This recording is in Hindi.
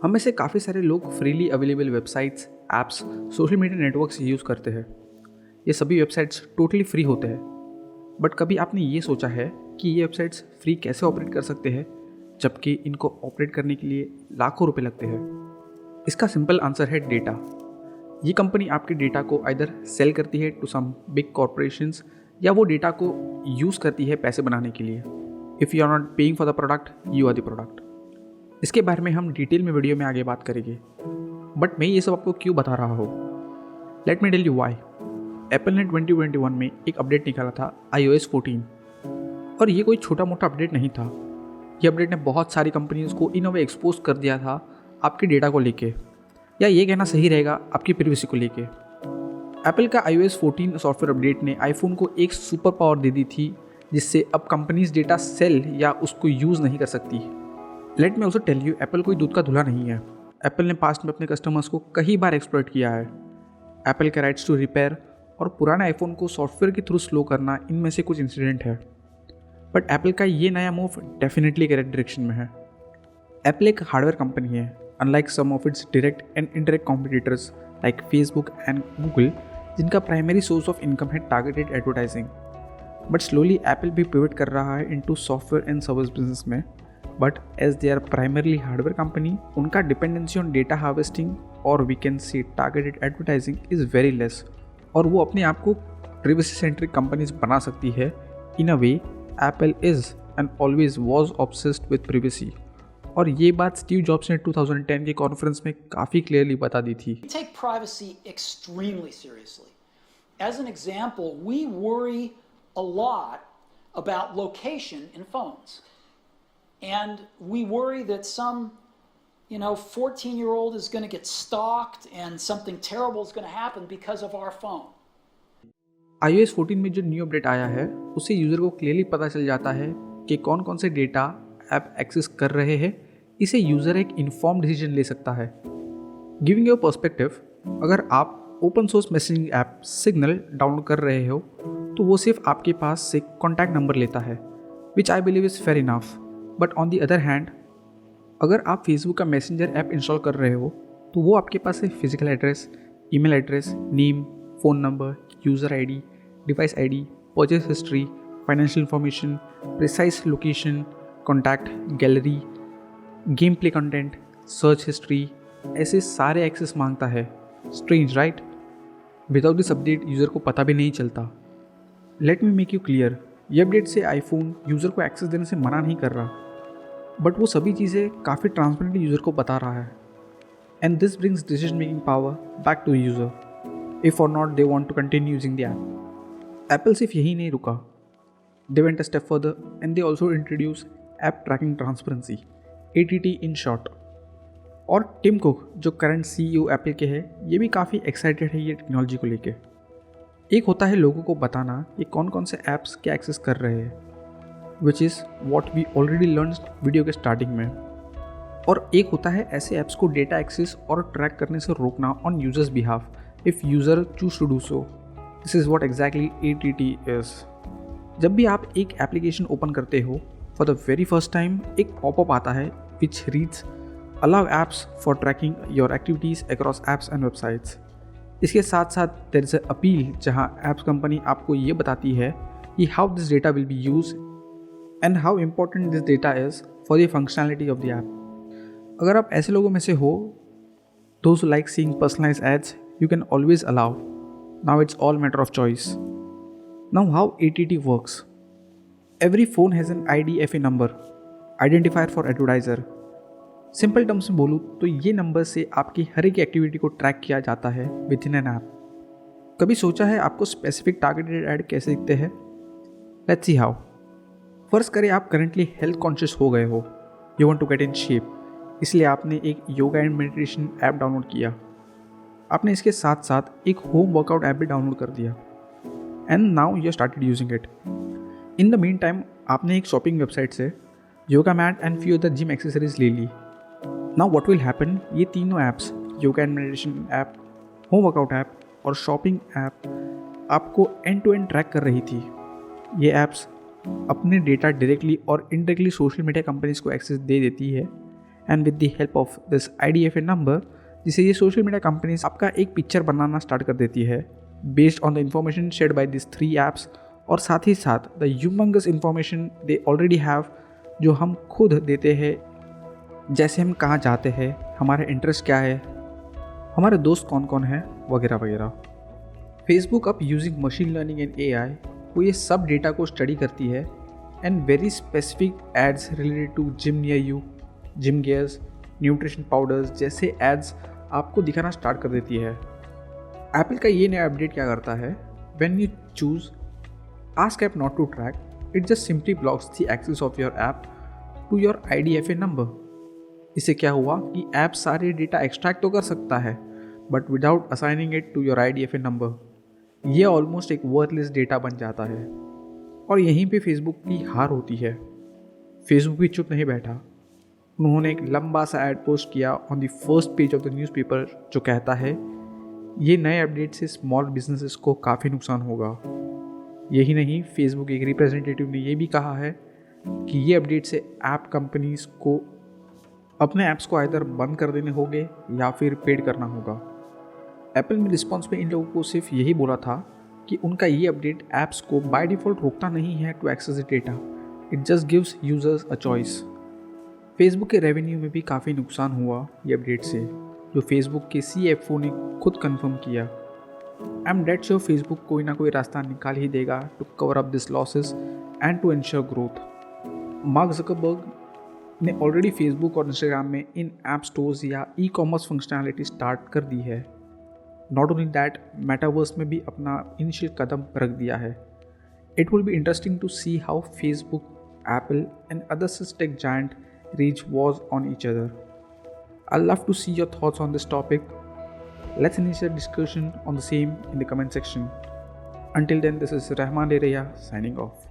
हम में से काफ़ी सारे लोग freely available websites, apps, social media networks use करते हैं। ये सभी वेबसाइट्स टोटली फ्री होते हैं। बट कभी आपने ये सोचा है कि ये वेबसाइट्स फ्री कैसे ऑपरेट कर सकते हैं, जबकि इनको ऑपरेट करने के लिए लाखों रुपए लगते हैं? इसका सिंपल आंसर है डेटा। ये कंपनी आपके डेटा को आइदर सेल करती है टू सम बिग कॉरपोरेशंस, या वो डेटा को यूज़ करती है पैसे बनाने के लिए। If you are not paying for the product, you are the product. इसके बारे में हम डिटेल में वीडियो में आगे बात करेंगे। बट मैं ये सब आपको क्यों बता रहा हूँ? Let me tell you why. Apple ने 2021 में एक अपडेट निकाला था, iOS 14। और ये कोई छोटा मोटा अपडेट नहीं था। ये अपडेट ने बहुत सारी कंपनीज को इन अ वे एक्सपोज कर दिया था आपके डेटा को लेके, या ये कहना सही रहेगा आपकी प्राइवेसी को लेके। एप्पल का iOS 14 सॉफ्टवेयर अपडेट ने आईफोन को एक सुपर पावर दे दी थी, जिससे अब कंपनीज डेटा सेल या उसको यूज़ नहीं कर सकती। Let me also tell you, Apple कोई दूध का धुला नहीं है। एप्पल ने पास्ट में अपने कस्टमर्स को कई बार एक्सप्लॉइट किया है। एप्पल के राइट्स टू रिपेयर और पुराने आईफोन को सॉफ्टवेयर के थ्रू स्लो करना इनमें से कुछ इंसिडेंट है। बट एप्पल का ये नया मूव डेफिनेटली करेक्ट डायरेक्शन में है। एप्पल एक हार्डवेयर कंपनी है, unlike some of its direct and indirect competitors like Facebook and Google, जिनका प्राइमरी सोर्स ऑफ इनकम है targeted advertising. But slowly Apple भी पिवट कर रहा है into software and service business में। But as they are primarily hardware company, उनका डिपेंडेंसी ऑन डेटा हार्वेस्टिंग और we can see targeted advertising is very less, और वो अपने आप को प्रिवेसी सेंट्रिक कंपनीज बना सकती है। In a way Apple is and always was obsessed with privacy, और ये बात स्टीव जॉब्स ने 2010 के कॉन्फ्रेंस में काफ़ी क्लियरली बता दी थी। Take privacy extremely seriously. As an example, we worry a lot about location in phones. And we worry that some 14-year-old is going to get stalked and something terrible is going to happen because of our phone. iOS 14 में जो न्यू अपडेट आया है, उससे यूज़र को क्लियरली पता चल जाता है कि कौन कौन से डेटा ऐप एक्सेस कर रहे हैं। इसे यूज़र एक इन्फॉर्म डिसीजन ले सकता है। गिविंग योर पर्सपेक्टिव, अगर आप open source messaging app signal download कर रहे हो, तो वो सिर्फ आपके पास से कॉन्टैक्ट नंबर लेता है, which I believe is fair enough. But on the other hand, अगर आप फेसबुक का मैसेंजर ऐप इंस्टॉल कर रहे हो, तो वो आपके पास से physical address, email address, name, phone number, user ID, device ID, purchase history, financial information, precise location, contact, gallery, game play content, search history, ऐसे सारे एक्सेस मांगता है। Strange right? Without this update user को पता भी नहीं चलता। Let me make you clear, ये अपडेट से आईफोन यूज़र को एक्सेस देने से मना नहीं कर रहा, बट वो सभी चीज़ें काफ़ी ट्रांसपेरेंटली यूज़र को बता रहा है। And this brings decision making power back to user if or not they want to continue using the app. Apple सिर्फ यही नहीं रुका, they went a step further and they also introduce app tracking transparency, ATT in short. और टिम कुक, जो करंट CEO एप्पल के हैं, ये भी काफ़ी एक्साइटेड है ये टेक्नोलॉजी को लेके। एक होता है लोगों को बताना कि कौन कौन से ऐप्स क्या एक्सेस कर रहे हैं, which is what we already learn video के स्टार्टिंग में। और एक होता है ऐसे ऐप्स को डेटा एक्सेस और ट्रैक करने से रोकना on users behalf if user choose to do so. This is what exactly ATT is. जब भी आप एक एप्लीकेशन ओपन करते हो, for the very first time एक पॉपअप आता है which reads allow apps for tracking your activities across apps and websites. इसके साथ साथ देयर इज़ अ अपील, जहाँ एप्स कंपनी आपको ये बताती है कि how this data will be use and how important this data is for the functionality of the app. अगर आप ऐसे लोगों में से हो, those like seeing personalised ads, you can always allow. Now it's all matter of choice. Now how ATT works. Every phone has an IDFA number, identifier for advertiser. Simple terms में बोलूँ तो ये नंबर से आपकी हर एक एक्टिविटी को ट्रैक किया जाता है विद इन एन ऐप। कभी सोचा है आपको स्पेसिफिक टारगेटेड ऐड कैसे दिखते हैं? Let's see how. फर्ज करें आप करंटली हेल्थ कॉन्शियस हो गए हो, you want to get in shape, इसलिए आपने एक yoga and meditation app download किया। आपने इसके साथ साथ एक होम वर्कआउट ऐप भी डाउनलोड कर दिया, and now you started using it. In the meantime आपने एक शॉपिंग वेबसाइट से yoga mat and few other gym accessories ले ली। नाउ व्हाट विल हैपन, ये तीनों apps, yoga and meditation app, home workout app और शॉपिंग ऐप, आपको एंड टू एंड ट्रैक कर रही थी। ये ऐप्स अपने डेटा डायरेक्टली और इनडायरेक्टली सोशल मीडिया कंपनीज को एक्सेस दे देती है, and with the help of this IDFA number, जिसे ये सोशल मीडिया कंपनीज आपका एक पिक्चर बनाना स्टार्ट कर देती है based on the information shared by this 3 apps, और साथ ही साथ the humongous information they already have, जो हम खुद देते हैं, जैसे हम कहाँ जाते हैं, हमारा इंटरेस्ट क्या है, हमारे दोस्त कौन कौन हैं, वगैरह वगैरह। फेसबुक अब using machine learning and AI वो ये सब डेटा को स्टडी करती है and very specific ads related to gym near you, gym gears, nutrition powders जैसे एड्स आपको दिखाना स्टार्ट कर देती है। एप्पल का ये नया अपडेट क्या करता है, when you choose ask app not to track, it just simply blocks the access of your app to your IDFA number. इससे क्या हुआ कि ऐप सारे डेटा एक्सट्रैक्ट तो कर सकता है but without assigning it to your IDFA number. ये ऑलमोस्ट एक वर्थलेस डेटा बन जाता है और यहीं पे फेसबुक की हार होती है। फेसबुक भी चुप नहीं बैठा, उन्होंने एक लंबा सा ऐड पोस्ट किया on the first page of the newspaper जो कहता है ये नए अपडेट से स्मॉल बिजनेसेस को काफ़ी नुकसान होगा। यही नहीं, फेसबुक के एक रिप्रेजेंटेटिव ने ये भी कहा है कि ये अपडेट से ऐप कंपनीज को अपने ऐप्स को आइदर बंद कर देने होंगे या फिर पेड करना होगा। एप्पल में रिस्पॉन्स में इन लोगों को सिर्फ यही बोला था कि उनका ये अपडेट ऐप्स को बाय डिफ़ॉल्ट रोकता नहीं है to access the data, it just gives users a choice. Facebook के रेवेन्यू में भी काफ़ी नुकसान हुआ ये अपडेट से, जो फेसबुक के CFO ने खुद कंफर्म किया। I am that sure Facebook कोई ना कोई रास्ता निकाल ही देगा to cover up this losses and to ensure growth. Mark Zuckerberg ने ऑलरेडी फेसबुक और इंस्टाग्राम में इन ऐप स्टोर्स या ई-कॉमर्स फंक्शनैलिटी स्टार्ट कर दी है। नॉट ओनली दैट, मेटावर्स में भी अपना इनिशियल कदम रख दिया है। It will be interesting to see how Facebook, Apple and other tech giant reach wars on each other. I'd love to see your thoughts on this topic. Let's initiate discussion on the same in the comment section. Until then, this is Rahman Dereya signing off.